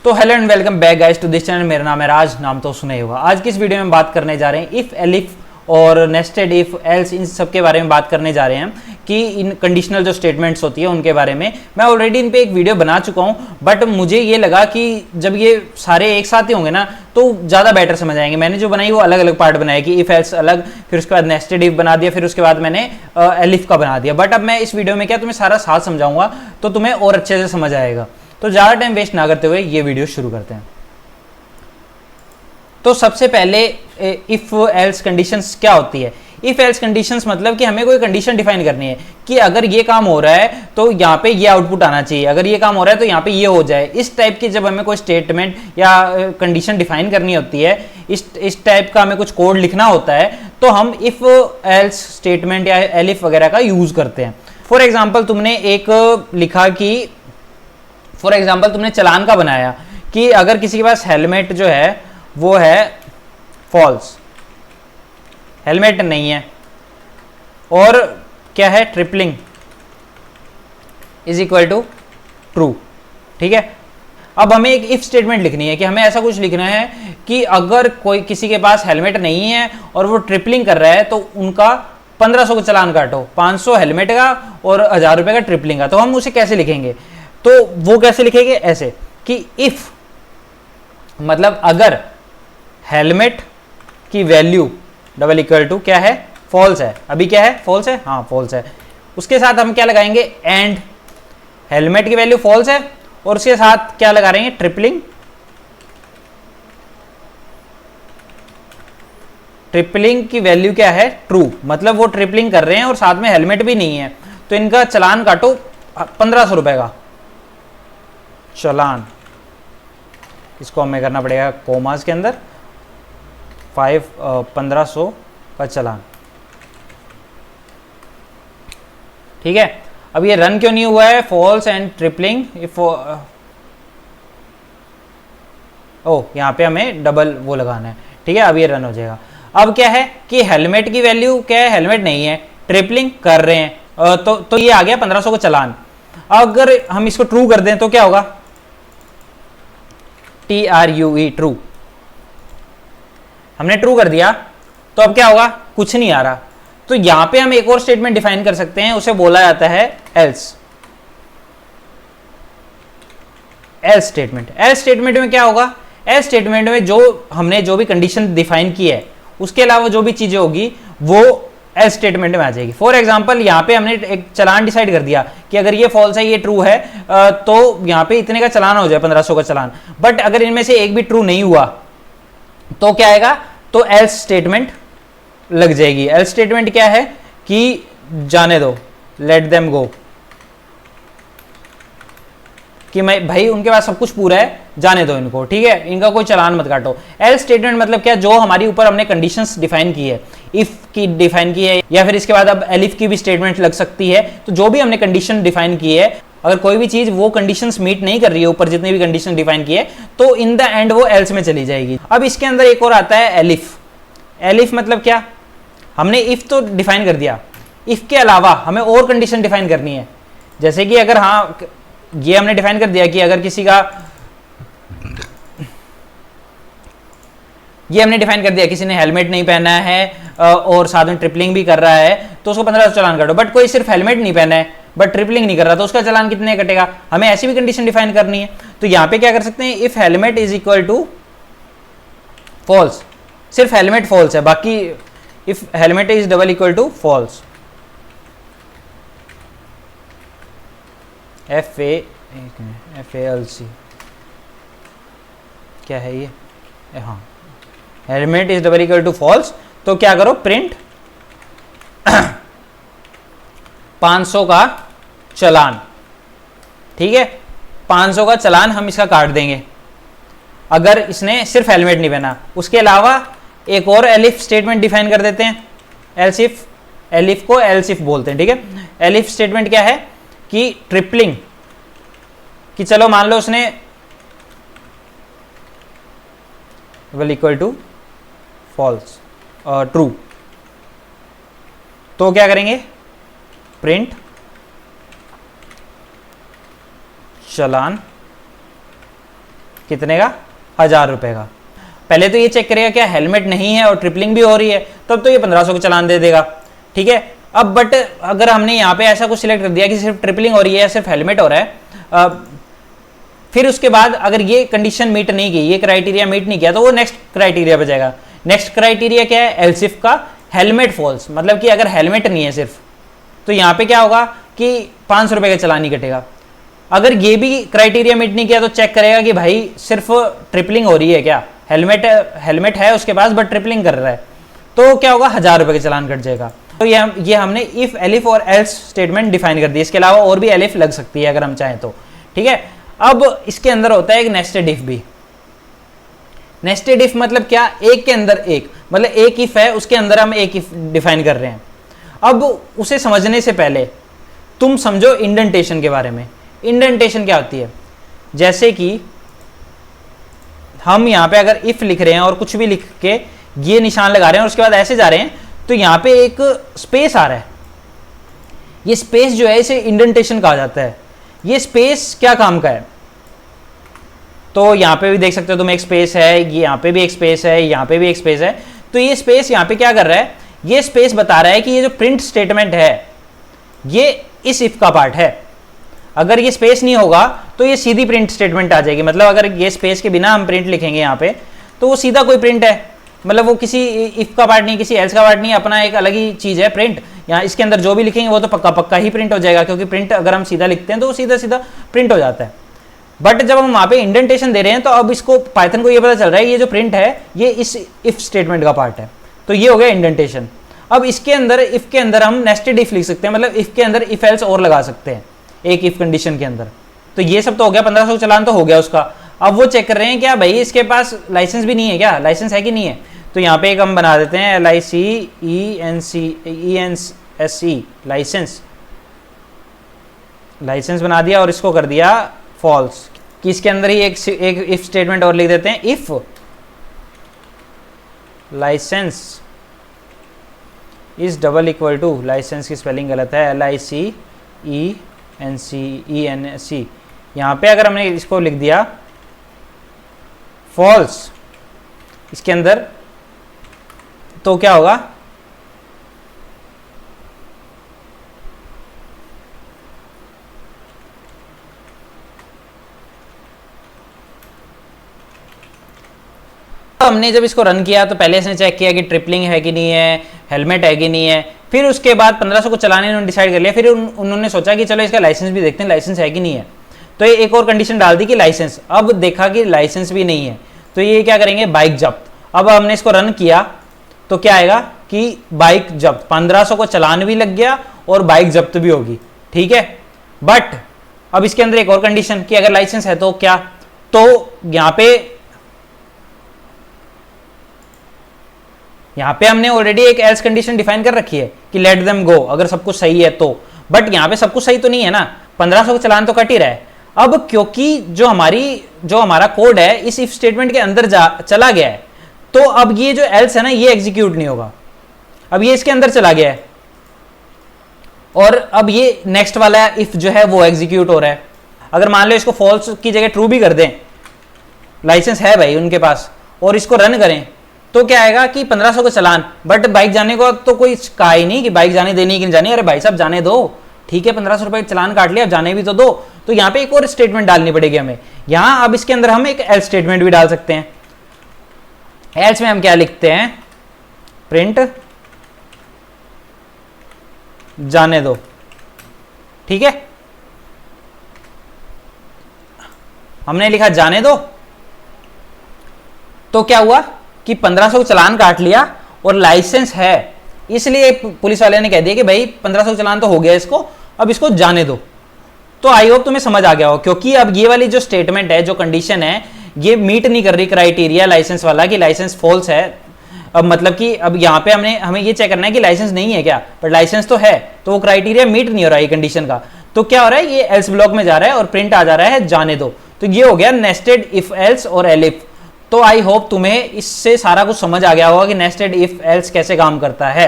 तो hello and welcome back guys to this channel. मेरा नाम है राज, नाम तो सुना ही होगा। आज की इस वीडियो में बात करने जा रहे हैं इफ, एलिफ और नेस्टेड इफ, एल्स, इन सब के बारे में बात करने जा रहे हैं कि इन कंडीशनल जो स्टेटमेंट्स होती है उनके बारे में। मैं ऑलरेडी इन पे एक वीडियो बना चुका हूं, बट मुझे ये लगा कि जब ये सारे एक साथ ही होंगे ना तो ज़्यादा बेटर समझ आएंगे। मैंने जो बनाई वो अलग अलग पार्ट बनाया कि इफ एल्स अलग, फिर उसके बाद नेस्टेड इफ बना दिया, फिर उसके बाद मैंने एलिफ का बना दिया। बट अब मैं इस वीडियो में क्या तुम्हें सारा साथ समझाऊंगा तो तुम्हें और अच्छे से समझ आएगा। तो ज़्यादा टाइम वेस्ट ना करते हुए ये वीडियो शुरू करते हैं। तो सबसे पहले इफ एल्स कंडीशंस क्या होती है। इफ एल्स कंडीशंस मतलब कि हमें कोई कंडीशन डिफाइन करनी है कि अगर ये काम हो रहा है तो यहाँ पे ये आउटपुट आना चाहिए, अगर ये काम हो रहा है तो यहाँ पे ये हो जाए। इस टाइप की जब हमें कोई स्टेटमेंट या कंडीशन डिफाइन करनी होती है, इस टाइप का हमें कुछ कोड लिखना होता है, तो हम इफ एल्स स्टेटमेंट या एलिफ वगैरह का यूज करते हैं। फॉर एग्जाम्पल तुमने एक लिखा कि तुमने चालान का बनाया कि अगर किसी के पास हेलमेट जो है वो है फॉल्स, हेलमेट नहीं है, और क्या है tripling is equal to true. ठीक है, अब हमें एक इफ स्टेटमेंट लिखनी है कि हमें ऐसा कुछ लिखना है कि अगर कोई किसी के पास हेलमेट नहीं है और वो ट्रिपलिंग कर रहा है तो उनका 1500 का चालान काटो, 500 हेलमेट का और 1000 रुपये का ट्रिपलिंग का। तो हम उसे कैसे लिखेंगे, तो वो कैसे लिखेंगे ऐसे कि इफ मतलब अगर हेलमेट की वैल्यू डबल इक्वल टू क्या है, फॉल्स है। अभी क्या है, फॉल्स है, हाँ फॉल्स है। उसके साथ हम क्या लगाएंगे, एंड हेलमेट की वैल्यू फॉल्स है और उसके साथ क्या लगा रहेंगे, ट्रिपलिंग की वैल्यू क्या है, ट्रू। मतलब वो ट्रिपलिंग कर रहे हैं और साथ में हेलमेट भी नहीं है, तो इनका चालान काटो 1500 रुपए का चालान। इसको हमें करना पड़ेगा कोमास के अंदर, 1500 का चालान। ठीक है, अब ये रन क्यों नहीं हुआ है, फॉल्स एंड ट्रिपलिंग इफ, यहां पे हमें डबल वो लगाना है। ठीक है, अब ये रन हो जाएगा। अब क्या है कि हेलमेट की वैल्यू क्या है, हेलमेट नहीं है, ट्रिपलिंग कर रहे हैं, तो ये आ गया 1500 का चालान। अगर हम इसको ट्रू कर दें तो क्या होगा, TRUE ट्रू। हमने ट्रू कर दिया तो अब क्या होगा, कुछ नहीं आ रहा। तो यहां पे हम एक और स्टेटमेंट डिफाइन कर सकते हैं, उसे बोला जाता है else. Else statement, else statement में क्या होगा, एल्स स्टेटमेंट में हमने जो भी कंडीशन डिफाइन की है उसके अलावा जो भी चीजें होगी वो एल्स स्टेटमेंट में आ जाएगी। फॉर एग्जाम्पल यहाँ पे हमने एक चालान डिसाइड कर दिया कि अगर ये फॉल्स है, ये ट्रू है, तो यहाँ पे इतने का चालान हो जाए, 1500 का चालान। बट अगर इनमें से एक भी ट्रू नहीं हुआ तो क्या आएगा, तो एल्स स्टेटमेंट लग जाएगी। एल्स स्टेटमेंट क्या है कि जाने दो, लेट देम गो, कि मैं भाई उनके पास सब कुछ पूरा है, जाने दो इनको, ठीक है, इनका कोई चालान मत काटो। एल्स स्टेटमेंट मतलब क्या, जो हमारी ऊपर हमने कंडीशंस डिफाइन की है, इफ की डिफाइन की है, या फिर इसके बाद अब एलिफ की भी स्टेटमेंट लग सकती है। तो जो भी हमने कंडीशन डिफाइन की है, अगर कोई भी चीज वो कंडीशंस मीट नहीं कर रही है, ऊपर जितनी भी कंडीशन डिफाइन की है, तो इन द एंड वो एल्स में चली जाएगी। अब इसके अंदर एक और आता है एलिफ। एलिफ मतलब क्या, हमने इफ तो डिफाइन कर दिया, इफ के अलावा हमें और कंडीशन डिफाइन करनी है। जैसे कि अगर, हाँ ये हमने डिफाइन कर दिया कि अगर किसी का, ये हमने डिफाइन कर दिया किसी ने हेलमेट नहीं पहना है और साथ में ट्रिपलिंग भी कर रहा है तो उसको 1500 चालान काटो। बट कोई सिर्फ हेलमेट नहीं पहना है बट ट्रिपलिंग नहीं कर रहा तो उसका चालान कितने कटेगा, हमें ऐसी भी कंडीशन डिफाइन करनी है। तो यहां पे क्या कर सकते हैं, if helmet is equal to false, सिर्फ हेलमेट फॉल्स है, बाकी if helmet is double equal to false, FALC क्या है ये, हाँ helmet is double equal to false. तो क्या करो, प्रिंट 500 का चालान। ठीक है, 500 का चालान हम इसका काट देंगे अगर इसने सिर्फ हेलमेट नहीं पहना। उसके अलावा एक और एलिफ स्टेटमेंट डिफाइन कर देते हैं, एल्सिफ, एलिफ को एल्सिफ बोलते हैं। ठीक है, एलिफ स्टेटमेंट क्या है कि ट्रिपलिंग, कि चलो मान लो उसने इक्वल टू फॉल्स, ट्रू, तो क्या करेंगे, प्रिंट चालान कितने का? 1000 रुपये का। पहले तो ये चेक करेगा क्या हेलमेट नहीं है और ट्रिपलिंग भी हो रही है, तब तो ये 1500 का चालान दे देगा, ठीक है। अब बट अगर हमने यहाँ पे ऐसा कुछ सिलेक्ट कर दिया कि सिर्फ ट्रिपलिंग हो रही है, सिर्फ हेलमेट हो रहा है, फिर उसके बाद अगर ये कंडीशन मीट नहीं की, ये क्राइटेरिया मीट नहीं किया, तो वो नेक्स्ट क्राइटेरिया पे जाएगा। नेक्स्ट क्राइटेरिया क्या है? एलसिफ का हेलमेट फॉल्स, मतलब कि अगर हेलमेट नहीं है सिर्फ, तो यहाँ पे क्या होगा कि 500 रुपये का चालान ही कटेगा। अगर ये भी क्राइटेरिया मीट नहीं किया तो चेक करेगा कि भाई सिर्फ ट्रिपलिंग हो रही है क्या, हेलमेट है उसके पास बट ट्रिपलिंग कर रहा है, तो क्या होगा? 1000 रुपये का चालान कट जाएगा। तो ये हमने इफ, एलिफ और एल्स स्टेटमेंट डिफाइन कर दी। इसके अलावा और भी एलिफ लग सकती है अगर हम चाहें तो, ठीक है। अब इसके अंदर होता है एक नेस्टेड इफ भी। नेस्टेड इफ मतलब क्या? एक के अंदर एक, मतलब एक इफ है उसके अंदर हम एक इफ डिफाइन कर रहे हैं। अब उसे समझने से पहले तुम समझो इंडेंटेशन के बारे में। इंडेंटेशन क्या होती है? जैसे कि हम यहाँ पे अगर इफ लिख रहे हैं और कुछ भी लिख के ये निशान लगा रहे हैं और उसके बाद ऐसे जा रहे हैं, तो यहाँ पे एक स्पेस आ रहा है। ये स्पेस जो है इसे इंडेंटेशन कहा जाता है। ये स्पेस क्या काम का है? तो यहाँ पे भी देख सकते हो तुम, एक स्पेस है, ये यहाँ पे भी एक स्पेस है, यहाँ पे भी एक स्पेस है। तो ये स्पेस यहाँ पे क्या कर रहा है? ये स्पेस बता रहा है कि ये जो प्रिंट स्टेटमेंट है ये इस इफ का पार्ट है। अगर ये स्पेस नहीं होगा तो ये सीधी प्रिंट स्टेटमेंट आ जाएगी। मतलब अगर ये स्पेस के बिना हम प्रिंट लिखेंगे यहाँ पे, तो वो सीधा कोई प्रिंट है, मतलब वो किसी इफ का पार्ट नहीं, किसी एल्स का पार्ट नहीं, अपना एक अलग ही चीज है प्रिंट। यहाँ इसके अंदर जो भी लिखेंगे वो तो पक्का पक्का ही प्रिंट हो जाएगा, क्योंकि प्रिंट अगर हम सीधा लिखते हैं तो वो सीधा सीधा प्रिंट हो जाता है। बट जब हम वहाँ पे इंडेंटेशन दे रहे हैं तो अब इसको पाइथन को ये पता चल रहा है ये जो प्रिंट है ये इस इफ स्टेटमेंट का पार्ट है, तो ये हो गया इंडेंटेशन। अब इसके अंदर इफ के अंदर हम नेस्टेड इफ लिख सकते हैं, मतलब इफ के अंदर इफ एल्स और लगा सकते हैं एक इफ कंडीशन के अंदर। तो ये सब तो हो गया, 1500 चालान तो हो गया उसका। अब वो चेक कर रहे हैं क्या भाई इसके पास लाइसेंस भी नहीं है क्या, लाइसेंस है कि नहीं है। तो यहाँ पे एक हम बना देते हैं LICENSE लाइसेंस, लाइसेंस बना दिया और इसको कर दिया फॉल्स। कि इसके अंदर ही एक इफ स्टेटमेंट और लिख देते हैं, if license is double equal to, license की स्पेलिंग गलत है, LICENSE। यहाँ पे अगर हमने इसको लिख दिया फॉल्स इसके अंदर, तो क्या होगा? हमने जब इसको रन किया तो पहले इसने चेक किया कि ट्रिपलिंग है कि नहीं है, हेलमेट है कि नहीं है। फिर उसके बाद 1500 को चलाने उन्होंने डिसाइड कर लिया। फिर उन्होंने सोचा कि चलो इसका लाइसेंस भी देखते हैं, लाइसेंस है कि नहीं है। तो ये एक और कंडीशन डाल दी कि लाइसेंस। अब देखा कि लाइसेंस भी नहीं है, तो ये क्या करेंगे? बाइक जब्त। अब हमने इसको रन किया तो क्या आएगा कि बाइक जब्त, 1500 को चलान भी लग गया और बाइक जब्त भी होगी, ठीक है। बट अब इसके अंदर एक और कंडीशन कि अगर लाइसेंस है तो क्या, तो यहां पे हमने ऑलरेडी एक एल्स कंडीशन डिफाइन कर रखी है कि लेट देम गो, अगर सब कुछ सही है तो। बट यहां पे सब कुछ सही तो नहीं है ना, 1500 का चलान तो कट ही रहा है। अब क्योंकि जो हमारा कोड है इस इफ स्टेटमेंट के अंदर चला गया है, तो अब ये जो एल्स है ना ये एग्जीक्यूट नहीं होगा। अब ये इसके अंदर चला गया है और अब ये नेक्स्ट वाला इफ जो है वो एग्जीक्यूट हो रहा है। अगर मान लो इसको फॉल्स की जगह ट्रू भी कर दें, लाइसेंस है भाई उनके पास, और इसको रन करें, तो क्या आएगा कि 1500 का चलान, बट बाइक जाने को तो कोई कहा ही नहीं कि बाइक जाने देनी कि नहीं जानी। अरे भाई साहब जाने दो, ठीक है 1500 रुपए चलान काट लिया, अब जाने भी तो दो। तो यहाँ पे एक और स्टेटमेंट डालनी पड़ेगी हमें। यहाँ अब इसके अंदर हम एक एल्स स्टेटमेंट भी डाल सकते हैं। एल्स में हम क्या लिखते हैं? प्रिंट जाने दो, ठीक है। हमने लिखा जाने दो, तो क्या हुआ कि 1500 चलान काट लिया और लाइसेंस है, इसलिए पुलिस वाले ने कह दिया कि भाई 1500 चलान तो हो गया इसको, अब इसको जाने दो। तो आई होप तुम्हें समझ आ गया हो, क्योंकि अब ये वाली जो स्टेटमेंट है, जो कंडीशन है, ये मीट नहीं कर रही क्राइटेरिया लाइसेंस वाला कि लाइसेंस फॉल्स है। अब मतलब कि अब यहाँ पे हमें ये चेक करना है कि लाइसेंस नहीं है क्या, पर लाइसेंस तो है, तो वो क्राइटेरिया मीट नहीं हो रहा है कंडीशन का। तो क्या हो रहा है, ये एल्स ब्लॉक में जा रहा है और प्रिंट आ जा रहा है जाने दो। तो ये हो गया नेस्टेड इफ एल्स और एलिफ। तो आई होप तुम्हें इससे सारा कुछ समझ आ गया होगा कि नेस्टेड इफ एल्स कैसे काम करता है।